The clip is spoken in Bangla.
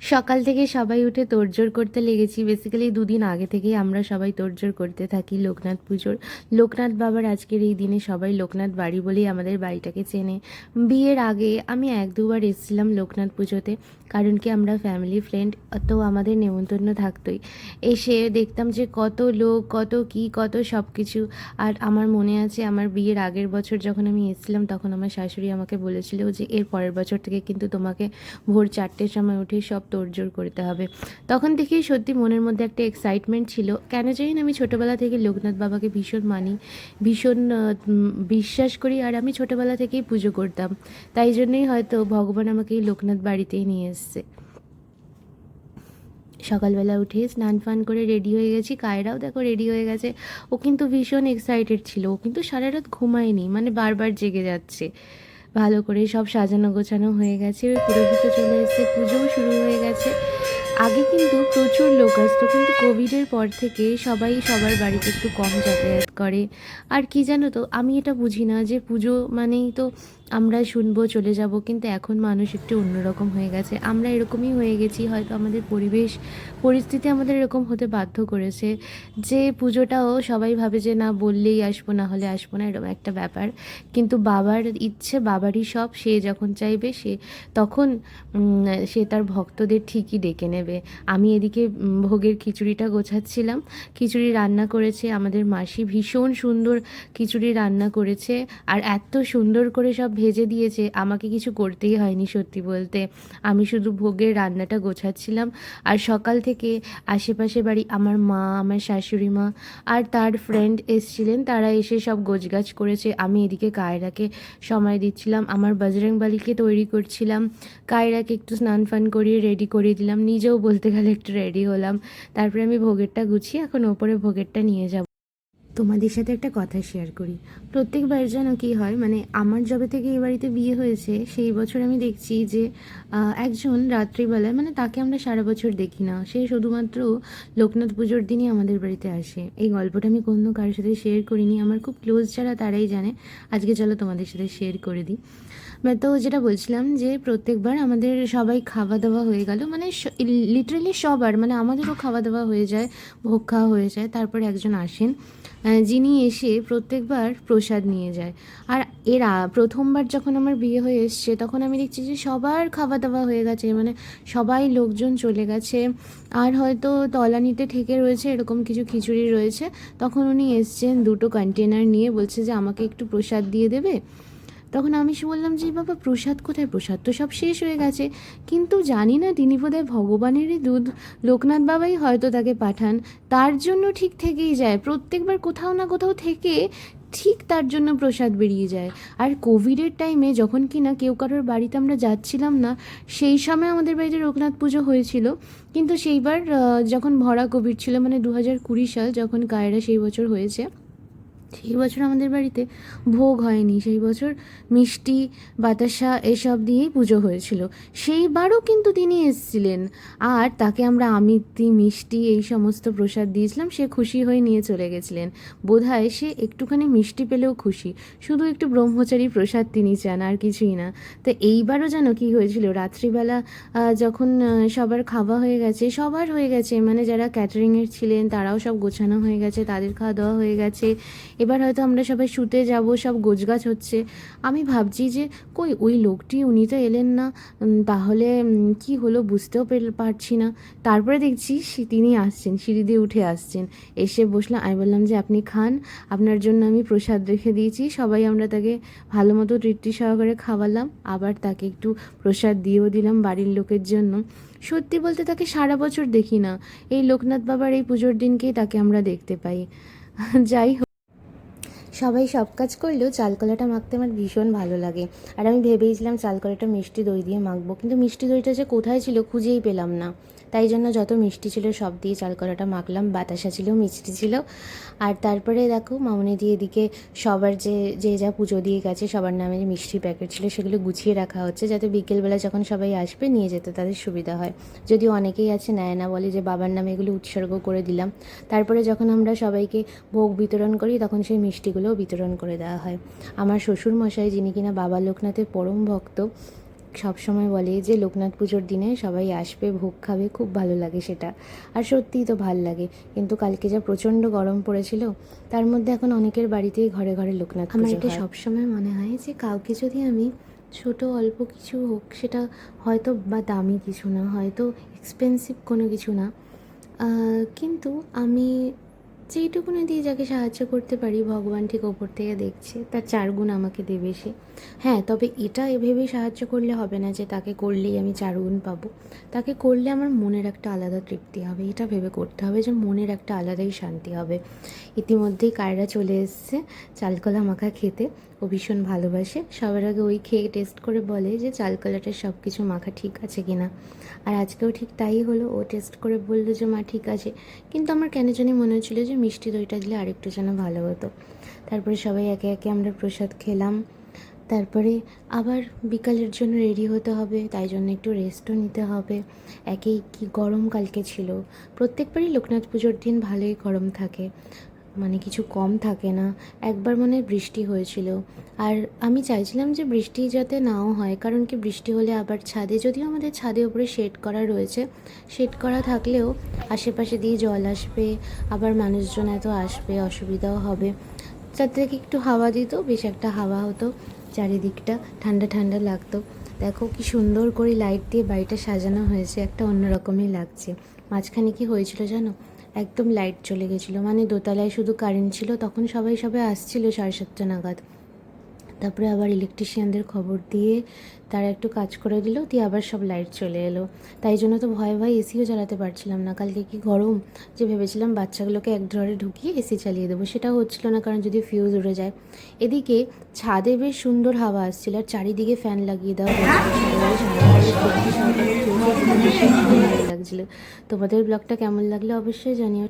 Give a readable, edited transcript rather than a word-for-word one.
সকাল থেকে সবাই উঠে তোড়জোড় করতে লেগেছি। বেসিক্যালি দুদিন আগে থেকেই আমরা সবাই তোড়জোড় করতে থাকি লোকনাথ পুজোর। লোকনাথ বাবার আজকের এই দিনে সবাই লোকনাথ বাড়ি বলেই আমাদের বাড়িটাকে চেনে। বিয়ের আগে আমি 1-2 বার এসেছিলাম লোকনাথ পুজোতে, কারণ কি আমরা ফ্যামিলি ফ্রেন্ড, তো আমাদের নেমন্তন্ন থাকতোই। এসে দেখতাম যে কত লোক, কত কি, কত সব কিছু। আর আমার মনে আছে আমার বিয়ের আগের বছর যখন আমি এসেছিলাম তখন আমার শাশুড়ি আমাকে বলেছিল যে এর পরের বছর থেকে কিন্তু তোমাকে ভোর 4টের সময় উঠে সব তোড়জোড় করতে হবে। তখন থেকেই সত্যি মনের মধ্যে একটা এক্সাইটমেন্ট ছিল। কেন জানি না আমি ছোটোবেলা থেকে লোকনাথ বাবাকে ভীষণ মানি, ভীষণ বিশ্বাস করি, আর আমি ছোটোবেলা থেকেই পুজো করতাম। তাই জন্যই হয়তো ভগবান আমাকে এই লোকনাথ বাড়িতেই নিয়ে এসছে। সকালবেলা উঠে স্নান ফান করে রেডি হয়ে গেছি। কায়রাও দেখো রেডি হয়ে গেছে। ও কিন্তু ভীষণ এক্সাইটেড ছিল, ও কিন্তু সারা রাত ঘুমায়নি, মানে বারবার জেগে যাচ্ছে। ভালো করে সব সাজানো গোছানো হয়ে গেছে, পুরোহিত চলে এসেছে, পুজোও শুরু হয়ে গেছে। আগে কিন্তু প্রচুর লোক আসতো, কিন্তু কোভিডের পর থেকে সবাই সবার বাড়িতে একটু কম যাতায়াত করে। আর কি জানো তো, আমি এটা বুঝি না যে পুজো মানেই তো আমরা শুনবো চলে যাব, কিন্তু এখন মানুষ একটু অন্যরকম হয়ে গেছে। আমরা এরকমই হয়ে গেছি, হয়তো আমাদের পরিবেশ পরিস্থিতি আমাদের এরকম হতে বাধ্য করেছে যে পুজোটাও সবাই ভাবে যে না বললেই আসবো, না হলে আসবো না, এরকম একটা ব্যাপার। কিন্তু বাবার ইচ্ছে, বাবারই সব, সে যখন চাইবে সে তখন সে তার ভক্তদের ঠিকই ডেকে নেবে। আমি এদিকে ভোগের খিচুড়িটা গোছাচ্ছিলাম। খিচুড়ি রান্না করেছে আমাদের মাসি, ভীষণ সুন্দর খিচুড়ি রান্না করেছে, আর এত সুন্দর করে সব ভেজে দিয়েছে, আমাকে কিছু করতেই হয়নি সত্যি বলতে। আমি শুধু ভোগের রান্নাটা গোছাচ্ছিলাম। আর সকাল থেকে আশেপাশে বাড়ি আমার মা, আমার শাশুড়ি মা আর তার ফ্রেন্ড এসছিলেন, তারা এসে সব গোছগাছ করেছে। আমি এদিকে কায়রাকে সময় দিচ্ছিলাম, আমার বজরংবলীকে তৈরি করছিলাম। কায়রাকে একটু স্নান ফান করিয়ে রেডি করিয়ে দিলাম, নিজেও বলতে গেলে একটু রেডি হলাম। তারপরে আমি ভোগেরটা গুছিয়ে এখন ওপরে ভোগেরটা নিয়ে যাব। তোমাদের সাথে একটা কথা শেয়ার করি। প্রত্যেকবার যেন কী হয়, মানে আমার যবে থেকে এই বাড়িতে বিয়ে হয়েছে সেই বছর আমি দেখছি যে একজন রাত্রিবেলায়, মানে তাকে আমরা সারা বছর দেখি না, সে শুধুমাত্র লোকনাথ পুজোর দিনই আমাদের বাড়িতে আসে। এই গল্পটা আমি কোনো কারোর সাথে শেয়ার করিনি, আমার খুব ক্লোজ যারা তারাই জানে। আজকে চলো তোমাদের সাথে শেয়ার করে দিই। তো যেটা বলছিলাম যে প্রত্যেকবার আমাদের সবাই খাওয়া দাওয়া হয়ে গেল, মানে লিটারেলি সবার, মানে আমাদেরও খাওয়া দাওয়া হয়ে যায়, ভোগ খাওয়া হয়ে যায়, তারপরে একজন আসেন যিনি এসে প্রত্যেকবার প্রসাদ নিয়ে যায়। আর প্রথমবার যখন আমার বিয়ে হয়ে এসছে তখন আমি দেখছি যে সবার খাওয়া দাওয়া হয়ে গেছে, মানে সবাই লোকজন চলে গেছে, আর হয়তো তলানিতে ঠেকে রয়েছে এরকম কিছু খিচুড়ি রয়েছে। তখন উনি এসছেন 2টো কন্টেনার নিয়ে, বলছে যে আমাকে একটু প্রসাদ দিয়ে দেবে। তখন আমি বললাম যে বাবা প্রসাদ কোথায়, প্রসাদ তো সব শেষ হয়ে গেছে। কিন্তু জানি না তিনি বোধহয় ভগবানেরই দুধ, লোকনাথ বাবাই হয়তো তাকে পাঠান, তার জন্য ঠিক থেকেই যায় প্রত্যেকবার, কোথাও না কোথাও থেকে ঠিক তার জন্য প্রসাদ বেরিয়ে যায়। আর কোভিডের টাইমে যখন কি না কেউ কারোর বাড়িতে আমরা যাচ্ছিলাম না, সেই সময় আমাদের বাড়িতে লোকনাথ পুজো হয়েছিল। কিন্তু সেইবার যখন ভরা কোভিড ছিল, মানে 2020 সাল যখন কায়রা সেই বছর হয়েছে, সেই বছর আমাদের বাড়িতে ভোগ হয়নি। সেই বছর মিষ্টি বাতাসা এসব দিয়েই পুজো হয়েছিল। সেইবারও কিন্তু তিনি এসেছিলেন, আর তাকে আমরা আমিত্তি মিষ্টি এই সমস্ত প্রসাদ দিয়েছিলাম, সে খুশি হয়ে নিয়ে চলে গেছিলেন। বোধহয় সে একটুখানি মিষ্টি পেলেও খুশি, শুধু একটু ব্রহ্মচারী প্রসাদ তিনি চান, আর কিছুই না। তো এইবারও যেন কী হয়েছিল, রাত্রিবেলা যখন সবার খাওয়া হয়ে গেছে, সবার হয়ে গেছে, মানে যারা ক্যাটারিংয়ের ছিলেন তারাও সব গোছানো হয়ে গেছে, তাদের খাওয়া দাওয়া হয়ে গেছে, এবার হয়তো আমরা সবাই শুতে যাব, সব গোছগাছ হচ্ছে। আমি ভাবছি যে কই ওই লোকটি, উনি তো এলেন না, তাহলে কি হলো বুঝতেও পারছি না। তারপরে দেখছি তিনি আসছেন, সিঁড়ি দিয়ে উঠে আসছেন, এসে বসলাম। আমি বললাম যে আপনি খান, আপনার জন্য আমি প্রসাদ রেখে দিয়েছি। সবাই আমরা তাকে ভালো মতো তৃপ্তি সহকারে খাওয়ালাম, আবার তাকে একটু প্রসাদ দিয়েও দিলাম বাড়ির লোকের জন্য। সত্যি বলতে তাকে সারা বছর দেখি না, এই লোকনাথ বাবার এই পুজোর দিনকেই তাকে আমরা দেখতে পাই। যাই হোক, সবাই সব কাজ করলেও চালকলাটা মাখতে আমার ভীষণ ভালো লাগে। আর আমি ভেবেছিলাম চালকলাটা মিষ্টি দই দিয়ে মাখবো, কিন্তু মিষ্টি দইটা যে কোথায় ছিল খুঁজেই পেলাম না। তাই জন্য যত মিষ্টি ছিল সব দিয়ে চালকলাটা মাখলাম, বাতাসা ছিল, মিষ্টি ছিল। আর তারপরে দেখো মামনি দিয়ে এদিকে সবার যে যে যা পুজো দিয়ে গেছে সবার নামে যে মিষ্টির প্যাকেট ছিল সেগুলো গুছিয়ে রাখা হচ্ছে, যাতে বিকেলবেলা যখন সবাই আসবে নিয়ে যেতে তাদের সুবিধা হয়। যদিও অনেকেই আছে নেয় না, বলে যে বাবার নামে এগুলো উৎসর্গ করে দিলাম। তারপরে যখন আমরা সবাইকে ভোগ বিতরণ করি তখন সেই মিষ্টিগুলোও বিতরণ করে দেওয়া হয়। আমার শ্বশুরমশাই, যিনি কিনা বাবা লোকনাথের পরম ভক্ত, সব সময় বলে যে লোকনাথ পুজোর দিনে সবাই আসবে, ভোগ খাবে, খুব ভালো লাগে সেটা। আর সত্যিই তো ভাল লাগে। কিন্তু কালকে যা প্রচণ্ড গরম পড়েছিল, তার মধ্যে এখন অনেকের বাড়িতেই ঘরে ঘরে লোকনাথ পুজো হয়। আমার এটা সবসময় মনে হয় যে কাউকে যদি আমি ছোট অল্প কিছু হোক, সেটা হয়তো বা দামি কিছু না, হয়তো এক্সপেন্সিভ কোনো কিছু না, কিন্তু আমি যেইটুকুনি দিয়ে যাকে সাহায্য করতে পারি, ভগবান ঠিক ওপর থেকে দেখছে, তার 4 গুণ আমাকে দেবে সে। হ্যাঁ, তবে এটা ভেবেই সাহায্য করলে হবে না যে তাকে করলেই আমি 4 গুণ পাবো। তাকে করলে আমার মনের একটা আলাদা তৃপ্তি হবে, এটা ভেবে করতে হবে যে মনের একটা আলাদাই শান্তি হবে। ইতিমধ্যেই কায়রা চলে এসছে চালকলা মাখা খেতে। ও ভীষণ ভালোবাসে। সবার আগে ওই খেয়ে টেস্ট করে বলে যে চালকলাটার সব কিছু মাখা ঠিক আছে কি না। আর আজকেও ঠিক তাই হলো, ও টেস্ট করে বললো যে মা ঠিক আছে। কিন্তু আমার কেন জানি মনে হচ্ছিল যে মিষ্টি দইটা দিলে আরেকটু যেন ভালো হতো। তারপরে সবাই একে একে আমরা প্রসাদ খেলাম। তারপরে আবার বিকালের জন্য রেডি হতে হবে, তাই জন্য একটু রেস্টও নিতে হবে। একেই কি গরম কালকে ছিল। প্রত্যেকবারই লোকনাথ পুজোর দিন ভালোই গরম থাকে, মানে কিছু কম থাকে না। একবার মনে হয় বৃষ্টি হয়েছিল, আর আমি চাইছিলাম যে বৃষ্টি যাতে নাও হয়, কারণ কি বৃষ্টি হলে আবার ছাদে, যদিও আমাদের ছাদে উপরে শেড করা রয়েছে, শেড করা থাকলেও আশেপাশে দিয়ে জল আসবে, আবার মানুষজন এত আসবে, অসুবিধাও হবে। তার থেকে একটু হাওয়া দিত, বেশ একটা হাওয়া হতো, চারিদিকটা ঠান্ডা ঠান্ডা লাগতো। দেখো কি সুন্দর করে লাইট দিয়ে বাড়িটা সাজানো হয়েছে, একটা অন্যরকমই লাগছে। মাঝখানে কি হয়েছিল জানো, একদম লাইট চলে গেছিলো, মানে দোতলায় শুধু কারেন্ট ছিল, তখন সবাই আসছিল 7:30 নাগাদ। তারপরে আবার ইলেকট্রিশিয়ানদের খবর দিয়ে তারা একটু কাজ করে দিল, দিয়ে আবার সব লাইট চলে এলো। তাই জন্য তো ভয়ে ভয়ে এসিও চালাতে পারছিলাম না, কালকে কি গরম যে ভেবেছিলাম বাচ্চাগুলোকে এক ড্রয়ারে ঢুকিয়ে এসি চালিয়ে দেবো, সেটাও হচ্ছিল না, কারণ যদি ফিউজ উড়ে যায়। এদিকে ছাদে বেশ সুন্দর হাওয়া আসছিল, আর চারিদিকে ফ্যান লাগিয়ে দেওয়া হয়েছিল, ভালো লাগছিল। তোমাদের ব্লগটা কেমন লাগলো অবশ্যই জানিও।